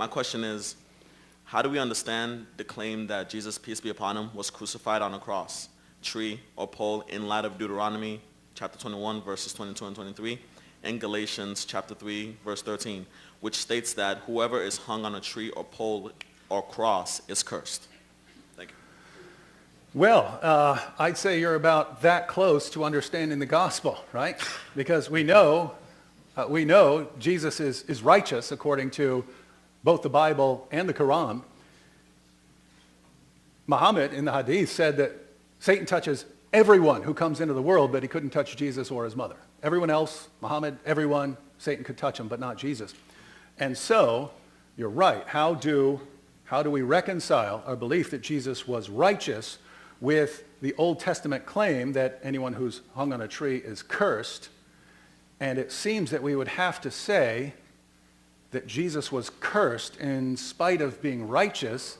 My question is, how do we understand the claim that Jesus, peace be upon him, was crucified on a cross, tree, or pole in light of Deuteronomy chapter 21, verses 22 and 23, and Galatians chapter 3, verse 13, which states that whoever is hung on a tree or pole or cross is cursed? Thank you. Well, I'd say you're about that close to understanding the gospel, right? Because we know Jesus is righteous according to both the Bible and the Quran. Muhammad in the Hadith said that Satan touches everyone who comes into the world, but he couldn't touch Jesus or his mother. Everyone else, Muhammad, everyone, Satan could touch him, but not Jesus. And so, you're right. How do we reconcile our belief that Jesus was righteous with the Old Testament claim that anyone who's hung on a tree is cursed? And it seems that we would have to say that Jesus was cursed in spite of being righteous,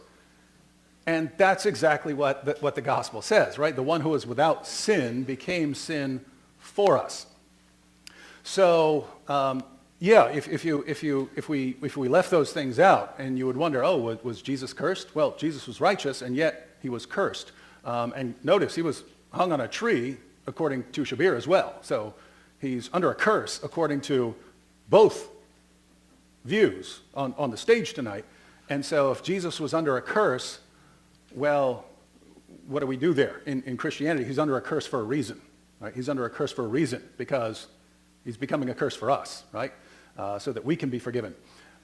and that's exactly what the gospel says, right? The one who is without sin became sin for us. So, if we left those things out, and you would wonder, oh, was Jesus cursed? Well, Jesus was righteous, and yet he was cursed. And notice he was hung on a tree, according to Shabir as well. So he's under a curse, according to both views on the stage tonight. And so if Jesus was under a curse, well, what do we do there? In Christianity, he's under a curse for a reason, right? He's under a curse for a reason because he's becoming a curse for us, right? So that we can be forgiven.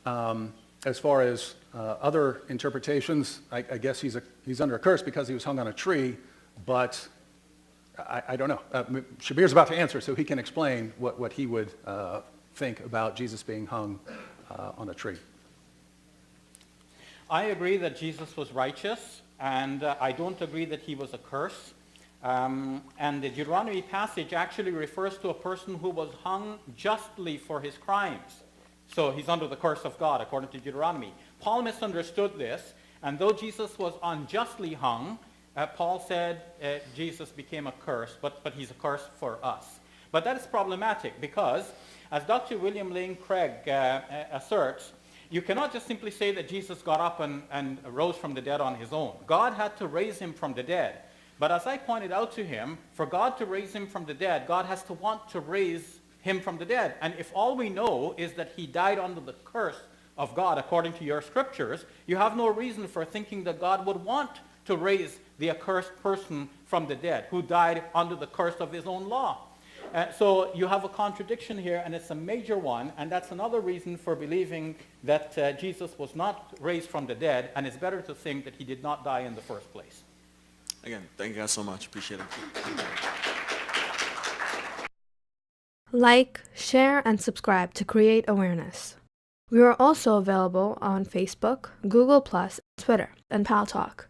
As far as other interpretations, I guess he's under a curse because he was hung on a tree, but I don't know. Shabir's about to answer, so he can explain what he would think about Jesus being hung on a tree. I agree that Jesus was righteous, and I don't agree that he was a curse. And the Deuteronomy passage actually refers to a person who was hung justly for his crimes. So he's under the curse of God, according to Deuteronomy. Paul misunderstood this, and though Jesus was unjustly hung, Paul said Jesus became a curse, but he's a curse for us. But that is problematic because, as Dr. William Lane Craig asserts, you cannot just simply say that Jesus got up and rose from the dead on his own. God had to raise him from the dead. But as I pointed out to him, for God to raise him from the dead, God has to want to raise him from the dead. And if all we know is that he died under the curse of God, according to your scriptures, you have no reason for thinking that God would want to raise the accursed person from the dead, who died under the curse of his own law. So you have a contradiction here, and it's a major one, and that's another reason for believing that Jesus was not raised from the dead, and it's better to think that he did not die in the first place. Again, thank you guys so much. Appreciate it. Like, share, and subscribe to create awareness. We are also available on Facebook, Google+, Twitter, and Paltalk.